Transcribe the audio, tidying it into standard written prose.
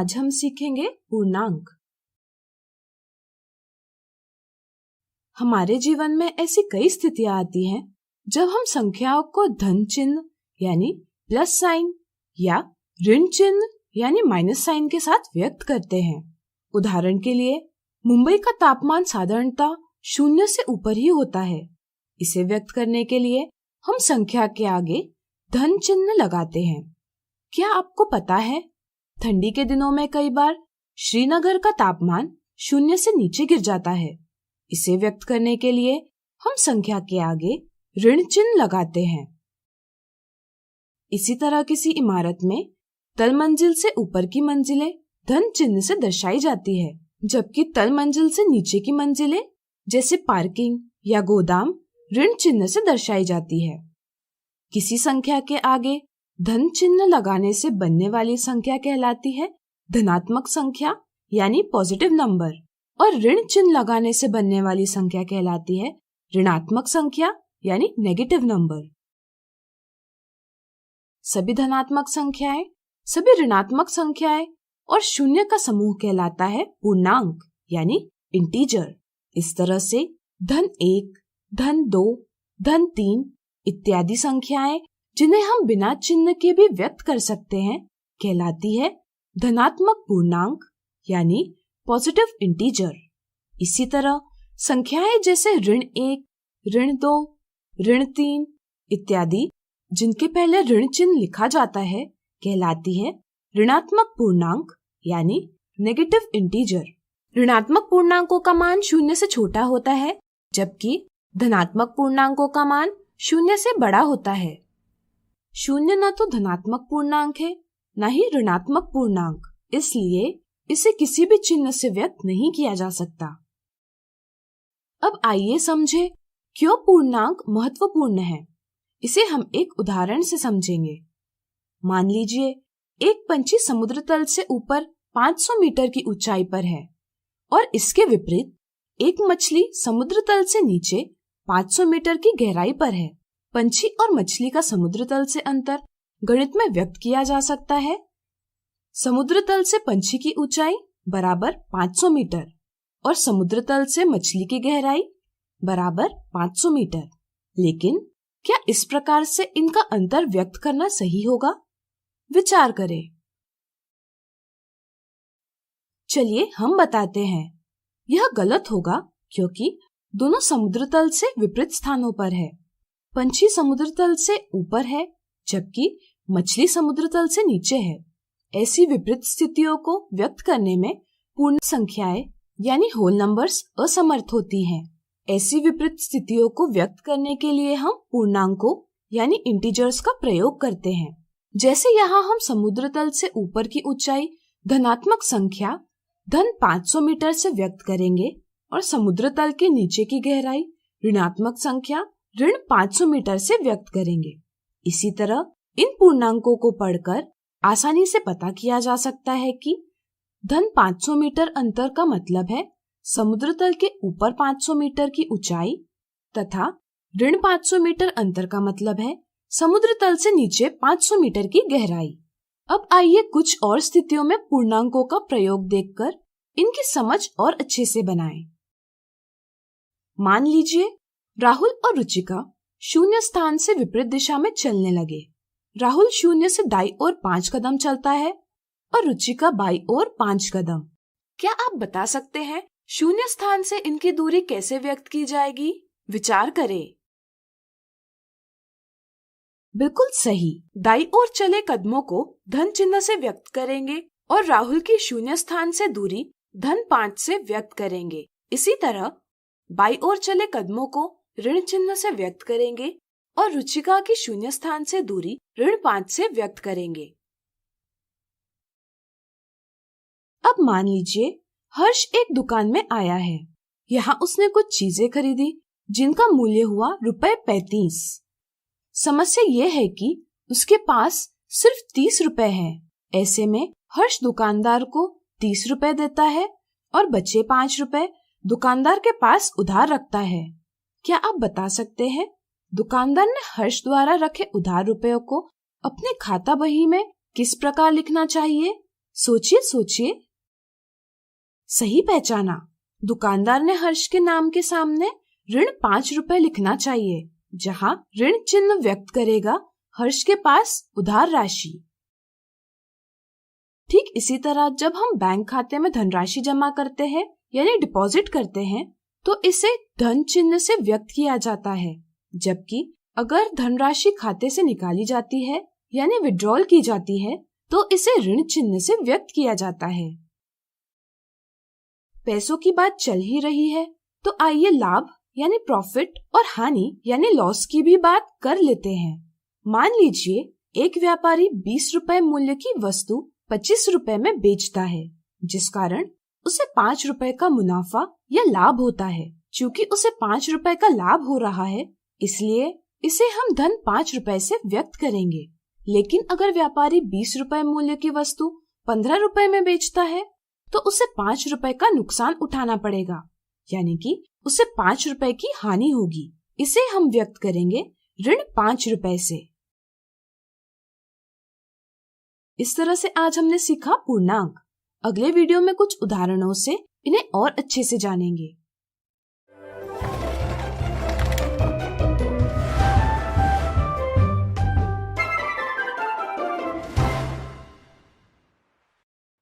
आज हम सीखेंगे पूर्णांक। हमारे जीवन में ऐसी कई स्थितियां आती हैं जब हम संख्याओं को धन चिन्ह यानी प्लस साइन या ऋण चिन्ह यानी माइनस साइन के साथ व्यक्त करते हैं। उदाहरण के लिए मुंबई का तापमान साधारणतः 0 से ऊपर ही होता है। इसे व्यक्त करने के लिए हम संख्या के आगे धन चिन्ह लगाते हैं। क्या आपको पता है ठंडी के दिनों में कई बार श्रीनगर का तापमान 0 से नीचे गिर जाता है। इसे व्यक्त करने के लिए हम संख्या के आगे ऋण चिन्ह लगाते हैं। इसी तरह किसी इमारत में तल मंजिल से ऊपर की मंजिलें धन चिन्ह से दर्शाई जाती है, जबकि तल मंजिल से नीचे की मंजिलें जैसे पार्किंग या गोदाम ऋण चिन्ह से दर्शाई जाती है। किसी संख्या के आगे धन चिन्ह लगाने से बनने वाली संख्या कहलाती है धनात्मक संख्या यानी पॉजिटिव नंबर, और ऋण चिन्ह लगाने से बनने वाली संख्या कहलाती है ऋणात्मक संख्या यानी नेगेटिव नंबर। सभी धनात्मक संख्याएं, सभी ऋणात्मक संख्याएं और शून्य का समूह कहलाता है पूर्णांक यानी इंटीजर। इस तरह से धन 1, धन 2, धन 3 इत्यादि संख्याएं जिन्हें हम बिना चिन्ह के भी व्यक्त कर सकते हैं कहलाती है धनात्मक पूर्णांक यानी पॉजिटिव इंटीजर। इसी तरह संख्याएं जैसे ऋण 1, ऋण 2, ऋण 3 इत्यादि जिनके पहले ऋण चिन्ह लिखा जाता है कहलाती है ऋणात्मक पूर्णांक यानी नेगेटिव इंटीजर। ऋणात्मक पूर्णांकों का मान 0 से छोटा होता है, जबकि धनात्मक पूर्णांकों का मान 0 से बड़ा होता है। 0 न तो धनात्मक पूर्णांक है न ही ऋणात्मक पूर्णांक, इसलिए इसे किसी भी चिन्ह से व्यक्त नहीं किया जा सकता। अब आइए समझे क्यों पूर्णांक महत्वपूर्ण है। इसे हम एक उदाहरण से समझेंगे। मान लीजिए एक पंछी समुद्र तल से ऊपर 500 मीटर की ऊंचाई पर है और इसके विपरीत एक मछली समुद्र तल से नीचे 500 मीटर की गहराई पर है। पंछी और मछली का समुद्र तल से अंतर गणित में व्यक्त किया जा सकता है। समुद्र तल से पंछी की ऊंचाई बराबर 500 मीटर और समुद्र तल से मछली की गहराई बराबर 500 मीटर। लेकिन क्या इस प्रकार से इनका अंतर व्यक्त करना सही होगा? विचार करें। चलिए हम बताते हैं। यह गलत होगा क्योंकि दोनों समुद्र तल से विपरीत स्थानों पर है। पंछी समुद्र तल से ऊपर है जबकि मछली समुद्र तल से नीचे है। ऐसी विपरीत स्थितियों को व्यक्त करने में पूर्ण संख्याएं यानी होल नंबर्स असमर्थ होती हैं। ऐसी विपरीत स्थितियों को व्यक्त करने के लिए हम पूर्णांकों यानी इंटीजर्स का प्रयोग करते हैं। जैसे यहाँ हम समुद्र तल से ऊपर की ऊंचाई धनात्मक संख्या धन 500 मीटर से व्यक्त करेंगे और समुद्र तल के नीचे की गहराई ऋणात्मक संख्या ऋण 500 मीटर से व्यक्त करेंगे। इसी तरह इन पूर्णांकों को पढ़कर आसानी से पता किया जा सकता है कि धन 500 मीटर अंतर का मतलब है समुद्र तल के ऊपर 500 मीटर की ऊंचाई तथा ऋण 500 मीटर अंतर का मतलब है समुद्र तल से नीचे 500 मीटर की गहराई। अब आइए कुछ और स्थितियों में पूर्णांकों का प्रयोग देखकर इनकी समझ और अच्छे से बनाएं। मान लीजिए राहुल और रुचिका 0 स्थान से विपरीत दिशा में चलने लगे। राहुल 0 से दाईं ओर 5 कदम चलता है और रुचिका बाईं ओर 5 कदम। क्या आप बता सकते हैं 0 स्थान से इनकी दूरी कैसे व्यक्त की जाएगी? विचार करें। बिल्कुल सही, दाईं ओर चले कदमों को धन चिन्ह से व्यक्त करेंगे और राहुल की 0 स्थान से दूरी धन 5 से व्यक्त करेंगे। इसी तरह बाईं ओर चले कदमों को ऋण चिन्ह से व्यक्त करेंगे और रुचिका की 0 स्थान से दूरी ऋण 5 से व्यक्त करेंगे। अब मान लीजिए हर्ष एक दुकान में आया है। यहाँ उसने कुछ चीजें खरीदी जिनका मूल्य हुआ ₹35। समस्या ये है कि उसके पास सिर्फ 30 रुपए हैं। ऐसे में हर्ष दुकानदार को 30 रुपए देता है और बचे 5 रुपए दुकानदार के पास उधार रखता है। क्या आप बता सकते हैं दुकानदार ने हर्ष द्वारा रखे उधार रुपयों को अपने खाता बही में किस प्रकार लिखना चाहिए? सोचिए सोचिए। सही पहचाना। दुकानदार ने हर्ष के नाम के सामने ऋण 5 रुपए लिखना चाहिए, जहां ऋण चिन्ह व्यक्त करेगा हर्ष के पास उधार राशि। ठीक इसी तरह जब हम बैंक खाते में धनराशि जमा करते हैं यानी डिपॉजिट करते हैं, तो इसे धन चिन्ह से व्यक्त किया जाता है, जबकि अगर धनराशि खाते से निकाली जाती है यानी विड्रॉल की जाती है, तो इसे ऋण चिन्ह से व्यक्त किया जाता है। पैसों की बात चल ही रही है, तो आइए लाभ यानी प्रॉफिट और हानि यानी लॉस की भी बात कर लेते हैं। मान लीजिए एक व्यापारी 20 रुपए मूल्य की वस्तु 25 रुपए में बेचता है, जिस कारण उसे 5 रुपए का मुनाफा या लाभ होता है। चूँकि उसे 5 रुपए का लाभ हो रहा है, इसलिए इसे हम धन 5 रुपए से व्यक्त करेंगे। लेकिन अगर व्यापारी 20 रुपए मूल्य की वस्तु 15 रुपए में बेचता है, तो उसे 5 रुपए का नुकसान उठाना पड़ेगा, यानी कि उसे 5 रुपए की हानि होगी। इसे हम व्यक्त करेंगे ऋण 5 रुपए से। इस तरह से आज हमने सीखा पूर्णांक। अगले वीडियो में कुछ उदाहरणों से इन्हें और अच्छे से जानेंगे।